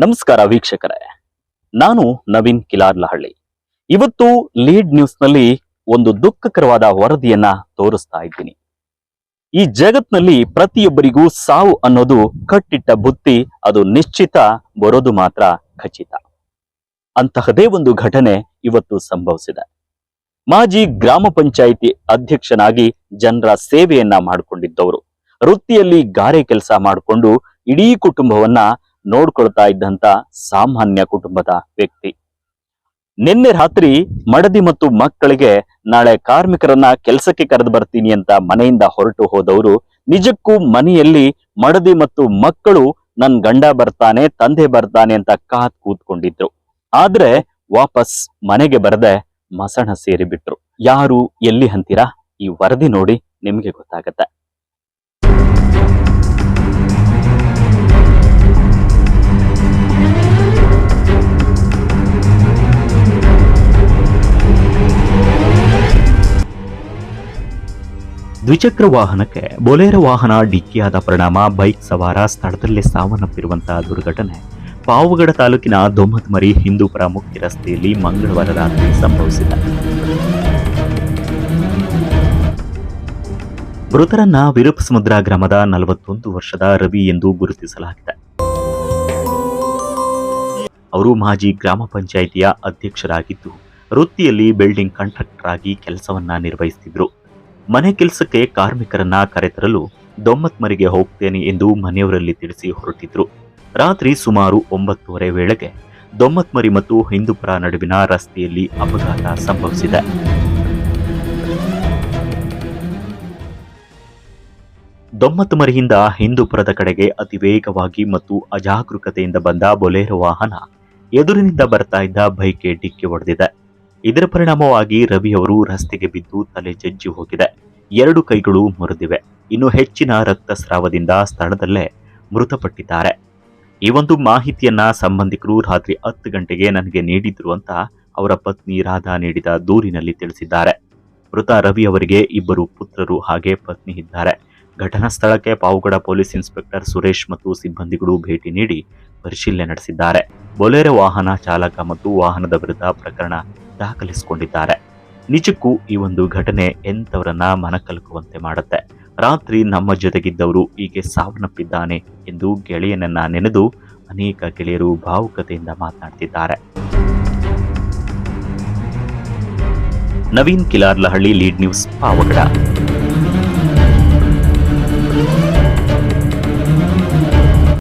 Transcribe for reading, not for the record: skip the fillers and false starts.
ನಮಸ್ಕಾರ ವೀಕ್ಷಕರೇ, ನಾನು ನವೀನ್ ಕಿಲಾರ್ಲಹಳ್ಳಿ. ಇವತ್ತು ಲೀಡ್ ನ್ಯೂಸ್ ನಲ್ಲಿ ಒಂದು ದುಃಖಕರವಾದ ವರದಿಯನ್ನ ತೋರಿಸ್ತಾ ಇದ್ದೀನಿ. ಈ ಜಗತ್ನಲ್ಲಿ ಪ್ರತಿಯೊಬ್ಬರಿಗೂ ಸಾವು ಅನ್ನೋದು ಕಟ್ಟಿಟ್ಟ ಬುತ್ತಿ, ಅದು ನಿಶ್ಚಿತ, ಬರೋದು ಮಾತ್ರ ಖಚಿತ. ಅಂತಹದೇ ಒಂದು ಘಟನೆ ಇವತ್ತು ಸಂಭವಿಸಿದೆ. ಮಾಜಿ ಗ್ರಾಮ ಪಂಚಾಯಿತಿ ಅಧ್ಯಕ್ಷನಾಗಿ ಜನರ ಸೇವೆಯನ್ನ ಮಾಡಿಕೊಂಡಿದ್ದವರು, ವೃತ್ತಿಯಲ್ಲಿ ಗಾರೆ ಕೆಲಸ ಮಾಡಿಕೊಂಡು ಇಡೀ ಕುಟುಂಬವನ್ನ ನೋಡ್ಕೊಳ್ತಾ ಇದ್ದಂತ ಸಾಮಾನ್ಯ ಕುಟುಂಬದ ವ್ಯಕ್ತಿ. ನಿನ್ನೆ ರಾತ್ರಿ ಮಡದಿ ಮತ್ತು ಮಕ್ಕಳಿಗೆ ನಾಳೆ ಕಾರ್ಮಿಕರನ್ನ ಕೆಲಸಕ್ಕೆ ಕರೆದು ಬರ್ತೀನಿ ಅಂತ ಮನೆಯಿಂದ ಹೊರಟು ಹೋದವರು ನಿಜಕ್ಕೂ ಮನೆಯಲ್ಲಿ ಮಡದಿ ಮತ್ತು ಮಕ್ಕಳು ನನ್ ಗಂಡ ಬರ್ತಾನೆ, ತಂದೆ ಬರ್ತಾನೆ ಅಂತ ಕಾದ್ ಕೂತ್ಕೊಂಡಿದ್ರು. ಆದ್ರೆ ವಾಪಸ್ ಮನೆಗೆ ಬರದೆ ಮಸಣ ಸೇರಿಬಿಟ್ರು. ಯಾರು, ಎಲ್ಲಿ ಅಂತೀರಾ? ಈ ವರದಿ ನೋಡಿ ನಿಮ್ಗೆ ಗೊತ್ತಾಗತ್ತೆ. ದ್ವಿಚಕ್ರ ವಾಹನಕ್ಕೆ ಬೊಲೆರೋ ವಾಹನ ಡಿಕ್ಕಿಯಾದ ಪರಿಣಾಮ ಬೈಕ್ ಸವಾರ ಸ್ಥಳದಲ್ಲೇ ಸಾವನ್ನಪ್ಪಿರುವಂತಹ ದುರ್ಘಟನೆ ಪಾವಗಡ ತಾಲೂಕಿನ ದೊಮ್ಮತ್ಮರಿ ಹಿಂದೂಪುರ ಮುಖ್ಯ ರಸ್ತೆಯಲ್ಲಿ ಮಂಗಳವಾರ ರಾತ್ರಿ ಸಂಭವಿಸಿದೆ. ಮೃತರನ್ನ ವಿರೂಪಸಮುದ್ರ ಗ್ರಾಮದ 41 ವರ್ಷದ ರವಿ ಎಂದು ಗುರುತಿಸಲಾಗಿದೆ. ಅವರು ಮಾಜಿ ಗ್ರಾಮ ಪಂಚಾಯಿತಿಯ ಅಧ್ಯಕ್ಷರಾಗಿದ್ದು, ವೃತ್ತಿಯಲ್ಲಿ ಬಿಲ್ಡಿಂಗ್ ಕಾಂಟ್ರಾಕ್ಟರ್ ಆಗಿ ಕೆಲಸವನ್ನ ನಿರ್ವಹಿಸುತ್ತಿದ್ರು. ಮನೆ ಕೆಲಸಕ್ಕೆ ಕಾರ್ಮಿಕರನ್ನ ಕರೆತರಲು ದೊಮ್ಮತ್ಮರಿಗೆ ಹೋಗ್ತೇನೆ ಎಂದು ಮನೆಯವರಲ್ಲಿ ತಿಳಿಸಿ ಹೊರಟಿದ್ರು. ರಾತ್ರಿ ಸುಮಾರು 9:30 ವೇಳೆಗೆ ದೊಮ್ಮತ್ಮರಿ ಮತ್ತು ಹಿಂದೂಪುರ ನಡುವಿನ ರಸ್ತೆಯಲ್ಲಿ ಅಪಘಾತ ಸಂಭವಿಸಿದೆ. ದೊಮ್ಮತ್ಮರಿಯಿಂದ ಹಿಂದೂಪುರದ ಕಡೆಗೆ ಅತಿ ವೇಗವಾಗಿ ಮತ್ತು ಅಜಾಗರೂಕತೆಯಿಂದ ಬಂದ ಬೊಲೆರೋ ವಾಹನ ಎದುರಿನಿಂದ ಬರ್ತಾ ಇದ್ದ ಬೈಕ್ಗೆ ಡಿಕ್ಕಿ ಹೊಡೆದಿದೆ. ಇದರ ಪರಿಣಾಮವಾಗಿ ರವಿ ಅವರು ರಸ್ತೆಗೆ ಬಿದ್ದು ತಲೆ ಜಜ್ಜಿ ಹೋಗಿದೆ. 2 ಕೈಗಳು ಮುರಿದಿವೆ. ಇನ್ನು ಹೆಚ್ಚಿನ ರಕ್ತಸ್ರಾವದಿಂದ ಸ್ಥಳದಲ್ಲೇ ಮೃತಪಟ್ಟಿದ್ದಾರೆ. ಈ ಒಂದು ಮಾಹಿತಿಯನ್ನ ಸಂಬಂಧಿಕರು ರಾತ್ರಿ 10 ಗಂಟೆಗೆ ನನಗೆ ನೀಡಿದ್ರು ಅಂತ ಅವರ ಪತ್ನಿ ರಾಧಾ ನೀಡಿದ ದೂರಿನಲ್ಲಿ ತಿಳಿಸಿದ್ದಾರೆ. ಮೃತ ರವಿ ಅವರಿಗೆ 2 ಪುತ್ರರು ಹಾಗೆ ಪತ್ನಿ ಇದ್ದಾರೆ. ಘಟನಾ ಸ್ಥಳಕ್ಕೆ ಪಾವಗಡ ಪೊಲೀಸ್ ಇನ್ಸ್ಪೆಕ್ಟರ್ ಸುರೇಶ್ ಮತ್ತು ಸಿಬ್ಬಂದಿಗಳು ಭೇಟಿ ನೀಡಿ ಪರಿಶೀಲನೆ ನಡೆಸಿದ್ದಾರೆ. ಬೊಲೆರೋ ವಾಹನ ಚಾಲಕ ಮತ್ತು ವಾಹನದ ವಿರುದ್ಧ ಪ್ರಕರಣ ದಾಖಲಿಸಿಕೊಂಡಿದ್ದಾರೆ. ನಿಜಕ್ಕೂ ಈ ಒಂದು ಘಟನೆ ಎಂತವರನ್ನ ಮನಕಲಕುವಂತೆ ಮಾಡುತ್ತೆ. ರಾತ್ರಿ ನಮ್ಮ ಜೊತೆಗಿದ್ದವರು ಹೀಗೆ ಸಾವನ್ನಪ್ಪಿದ್ದಾನೆ ಎಂದು ಗೆಳೆಯನನ್ನ ನೆನೆದು ಅನೇಕ ಗೆಳೆಯರು ಭಾವುಕತೆಯಿಂದ ಮಾತನಾಡ್ತಿದ್ದಾರೆ. Naveen Kilarlahalli, lead news, Pavagada.